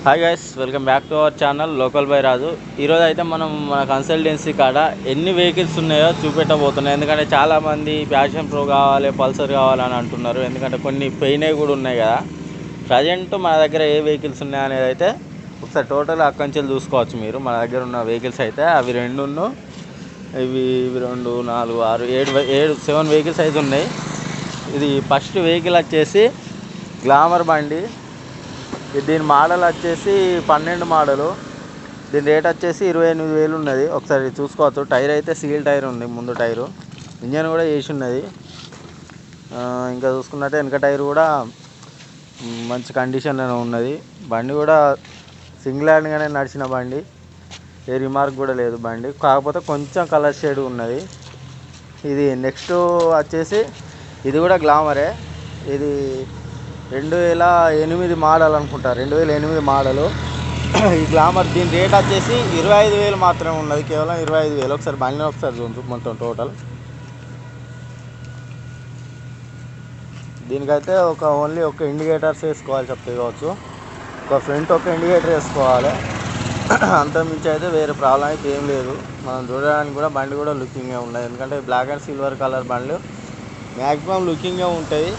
Hi guys, welcome back to our channel local by Raju. ఈరోజు అయితే మనం మన కన్సల్టెన్సీ కాడ ఎన్ని వెహికల్స్ ఉన్నాయో చూపెట్టబోతున్నాయి. ఎందుకంటే చాలామంది ప్యాషన్ ప్రో కావాలి, పల్సర్ కావాలని అంటున్నారు. ఎందుకంటే కొన్ని పోయినవి కూడా ఉన్నాయి కదా. ప్రజెంట్ మన దగ్గర ఏ వెహికల్స్ ఉన్నాయి అనేది అయితే ఒకసారి టోటల్ అక్కడి నుంచి చూసుకోవచ్చు మీరు. మన దగ్గర ఉన్న వెహికల్స్ అయితే అవి ఇవి 2, 4, 6, 7 వెహికల్స్ అయితే ఉన్నాయి. ఇది ఫస్ట్ వెహికల్ వచ్చేసి గ్లామర్ బండి. దీని మోడల్ వచ్చేసి 12 మోడలు. దీని రేట్ వచ్చేసి 28,000 ఉన్నది. ఒకసారి చూసుకోవచ్చు. టైర్ అయితే సీల్ టైర్ ఉంది, ముందు టైరు. ఇంజన్ కూడా వేసి ఉన్నది. ఇంకా చూసుకున్నట్టే వెనక టైర్ కూడా మంచి కండిషన్లో ఉన్నది. బండి కూడా సింగిల్ హ్యాండ్గానే నడిచిన బండి, ఏ రిమార్క్ కూడా లేదు బండి. కాకపోతే కొంచెం కలర్ షేడ్ ఉన్నది. ఇది నెక్స్ట్ వచ్చేసి ఇది కూడా గ్లామరే. ఇది 2008 మోడల్ అనుకుంటా, 2008 మోడలు ఈ గ్లామర్. దీని రేట్ వచ్చేసి 25,000 మాత్రమే ఉన్నది, కేవలం 25,000. ఒకసారి బండి ఒకసారి చూద్దాం మొత్తం టోటల్. దీనికైతే ఓన్లీ ఒక ఇండికేటర్స్ వేసుకోవాలి చెప్తే కావచ్చు. ఒక ఫ్రంట్ ఒక ఇండికేటర్ వేసుకోవాలి, అంతకుమించి అయితే వేరే ప్రాబ్లం అయితే ఏం లేదు. మనం చూడడానికి కూడా బండి కూడా లుకింగ్గా ఉన్నది. ఎందుకంటే బ్లాక్ అండ్ సిల్వర్ కలర్ బండ్లు మ్యాక్సిమం లుకింగ్గా ఉంటాయి.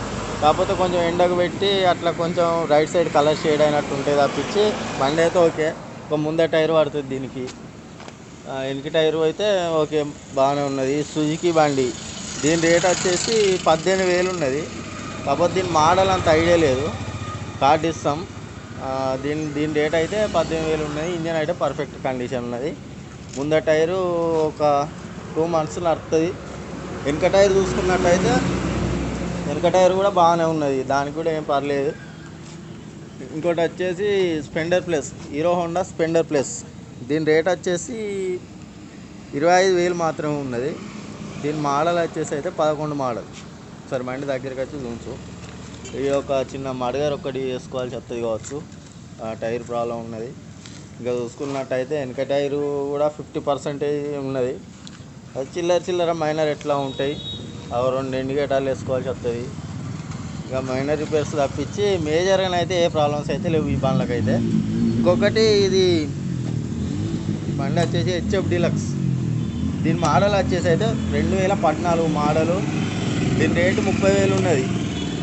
కాకపోతే కొంచెం ఎండకు పెట్టి అట్లా కొంచెం రైట్ సైడ్ కలర్ షేడ్ అయినట్టు ఉంటుంది తప్పించి బండి అయితే ఓకే. ఒక ముందర టైర్ పడుతుంది దీనికి, వెనక టైరు అయితే ఓకే బాగానే ఉన్నది. సుజుకి బండి. దీని రేట్ వచ్చేసి 18,000 ఉన్నది. కాకపోతే దీని మోడల్ అంత ఐడియా లేదు, కార్డు ఇస్తాం. దీని రేట్ అయితే 18,000 ఉన్నది. ఇంజన్ అయితే పర్ఫెక్ట్ కండిషన్ ఉన్నది. ముందర టైరు ఒక 2 months నడుస్తుంది. వెనక టైర్ చూసుకున్నట్టయితే వెనక టైర్ కూడా బాగానే ఉన్నది, దానికి కూడా ఏం పర్లేదు. ఇంకోటి వచ్చేసి Splendor plus, Hero Honda Splendor plus. దీని రేట్ వచ్చేసి 25,000 మాత్రమే ఉన్నది. దీని మోడల్ వచ్చేసి అయితే 11 మోడల్. సరే బండి దగ్గరికి వచ్చి చూంచు. ఇది ఒక చిన్న మడగారు ఒకటి వేసుకోవాలి చెప్తుంది కావచ్చు, టైర్ ప్రాబ్లం ఉన్నది. ఇంకా చూసుకున్నట్టయితే వెనక టైరు కూడా 50% ఉన్నది. అది చిల్లర మైనర్ ఎట్లా ఉంటాయి, అవి 2 ఇండికేటర్లు వేసుకోవాల్సి వస్తుంది. ఇక మైనర్ రిపేర్స్ తప్పించి మేజర్గా అయితే ఏ ప్రాబ్లమ్స్ అయితే లేవు ఈ బండ్లకైతే. ఇంకొకటి ఇది బండి వచ్చేసి హెచ్ఎఫ్ డీలక్స్. దీని మోడల్ వచ్చేసి అయితే 2014 మోడలు. దీని రేటు 30,000 ఉన్నది.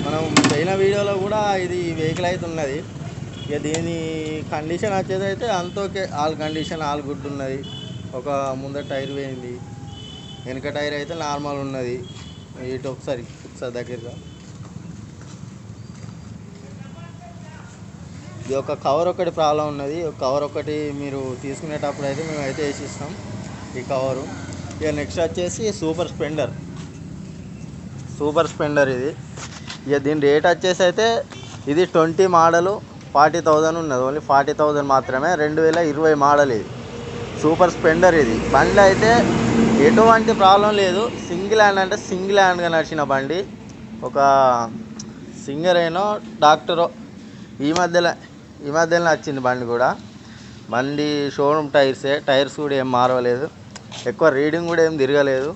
మనం పోయిన వీడియోలో కూడా ఇది వెహికల్ అయితే ఉన్నది. ఇక దీని కండిషన్ వచ్చేసి అయితే అంతోకే, ఆల్ కండిషన్ ఆల్ గుడ్ ఉన్నది. ఒక ముందర టైర్ పోయింది, వెనక టైర్ అయితే నార్మల్ ఉన్నది. ఇటు ఒకసారి దగ్గరగా ఇది ఒక కవర్ ఒకటి ప్రాబ్లం ఉన్నది. కవర్ ఒకటి మీరు తీసుకునేటప్పుడు అయితే మేము అయితే వేసిస్తాం ఈ కవరు. ఇక నెక్స్ట్ వచ్చేసి సూపర్ స్పెండర్ ఇది. ఇక దీని రేట్ వచ్చేసి అయితే ఇది 20 మోడలు, 40,000 ఉన్నది. ఓన్లీ 40,000 మాత్రమే. 2020 మోడల్ ఇది సూపర్ స్పెండర్. ఇది బండి అయితే ఎటువంటి ప్రాబ్లం లేదు. సింగిల్ హ్యాండ్ అంటే సింగిల్ హ్యాండ్గా నడిచిన బండి. ఒక సింగర్ అయినో డాక్టరో ఈ మధ్యలో వచ్చింది బండి కూడా. బండి షోరూమ్ టైర్స్ కూడా ఏం మారవలేదు, ఎక్కువ రీడింగ్ కూడా ఏం తిరగలేదు.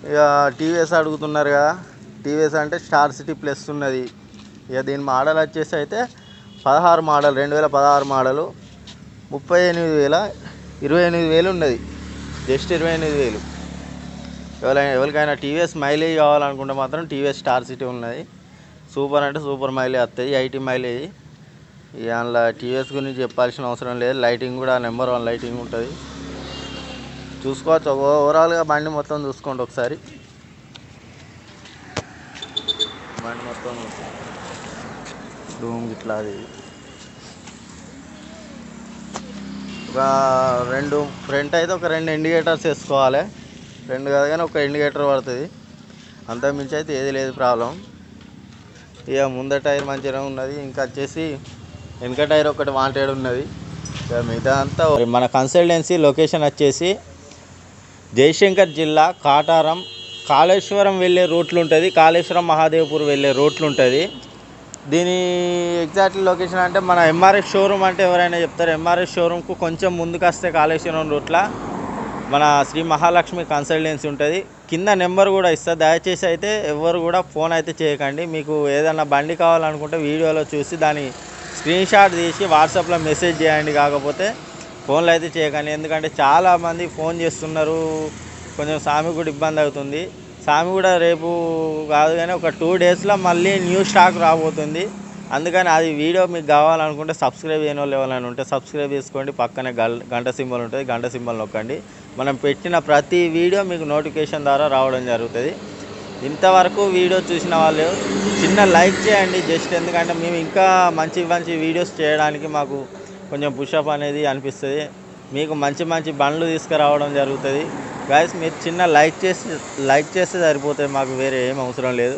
ఇక టీవీఎస్ అడుగుతున్నారు కదా, టీవీఎస్ అంటే స్టార్ సిటీ ప్లస్ ఉన్నది. ఇక దీని మోడల్ వచ్చేసి అయితే 16 మోడల్, 2016 మోడలు. 28,000 ఉన్నది, జస్ట్ 28,000. ఎవరికైనా టీవీఎస్ మైలేజ్ కావాలనుకుంటే మాత్రం టీవీఎస్ స్టార్ సిటీ ఉన్నది. సూపర్ అంటే సూపర్ మైలేజ్ వస్తుంది, 80 మైలేజ్. ఇక అందులో టీవీఎస్ గురించి చెప్పాల్సిన అవసరం లేదు. లైటింగ్ కూడా నెంబర్ 1 లైటింగ్ ఉంటుంది. చూసుకోవచ్చు. ఓవరాల్గా బండి మొత్తం చూసుకోండి ఒకసారి. బండి మొత్తం రూమ్ ఇట్లా అది ఒక 2 ఫ్రంట్ అయితే ఒక 2 ఇండికేటర్స్ వేసుకోవాలి. 2 కాదు కానీ ఒక ఇండికేటర్ పడుతుంది, అంతకుమించి అయితే ఏది లేదు ప్రాబ్లం. ఇక ముందర టైర్ మంచిగా ఉన్నది. ఇంకా వచ్చేసి వెనక టైర్ ఒకటి వాంటెడ్ ఉన్నది. ఇక మిగతా అంతా మన కన్సల్టెన్సీ లొకేషన్ వచ్చేసి జయశంకర్ జిల్లా కాటారం, కాళేశ్వరం వెళ్ళే రూట్లు ఉంటుంది, కాళేశ్వరం మహాదేవ్పూర్ వెళ్ళే రూట్లు ఉంటుంది. దీని ఎగ్జాక్ట్లీ లొకేషన్ అంటే మన ఎంఆర్ఎఫ్ షోరూమ్ అంటే ఎవరైనా చెప్తారు. ఎంఆర్ఎఫ్ షోరూమ్కు కొంచెం ముందుకు వస్తే కాళేశ్వరం రూట్ల మన శ్రీ మహాలక్ష్మి కన్సల్టెన్సీ ఉంటుంది. కింద నెంబర్ కూడా ఇస్తా, దయచేసి అయితే ఎవరు కూడా ఫోన్ అయితే చేయకండి. మీకు ఏదైనా బండి కావాలనుకుంటే వీడియోలో చూసి దాని స్క్రీన్ షాట్ తీసి వాట్సాప్లో మెసేజ్ చేయండి. కాకపోతే ఫోన్లో అయితే చేయకండి, ఎందుకంటే చాలామంది ఫోన్ చేస్తున్నారు. కొంచెం స్వామి కూడా ఇబ్బంది అవుతుంది. స్వామి కూడా రేపు కాదు కానీ ఒక 2 డేస్లో మళ్ళీ న్యూ స్టాక్ రాబోతుంది. అందుకని అది వీడియో మీకు కావాలనుకుంటే సబ్స్క్రైబ్ చేయని వాళ్ళు ఎవరైనా ఉంటే సబ్స్క్రైబ్ చేసుకోండి. పక్కనే గంట సింబల్ ఉంటుంది, గంట సింబల్ నొక్కండి. మనం పెట్టిన ప్రతి వీడియో మీకు నోటిఫికేషన్ ద్వారా రావడం జరుగుతుంది. ఇంతవరకు వీడియో చూసిన వాళ్ళు చిన్న లైక్ చేయండి జస్ట్, ఎందుకంటే మేము ఇంకా మంచి మంచి వీడియోస్ చేయడానికి మాకు కొంచెం పుషప్ అనేది అనిపిస్తుంది. మీకు మంచి మంచి బండ్లు తీసుకురావడం జరుగుతుంది. గైస్ మీరు చిన్న లైక్ చేస్తే సరిపోతుంది, మాకు వేరే ఏం అవసరం లేదు.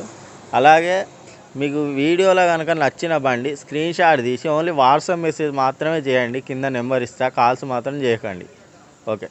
అలాగే మీకు వీడియోలో కనుక నచ్చిన బండి స్క్రీన్ షాట్ తీసి ఓన్లీ వాట్సాప్ మెసేజ్ మాత్రమే చేయండి. కింద నెంబర్ ఇస్తా, కాల్స్ మాత్రం చేయకండి. ఓకే.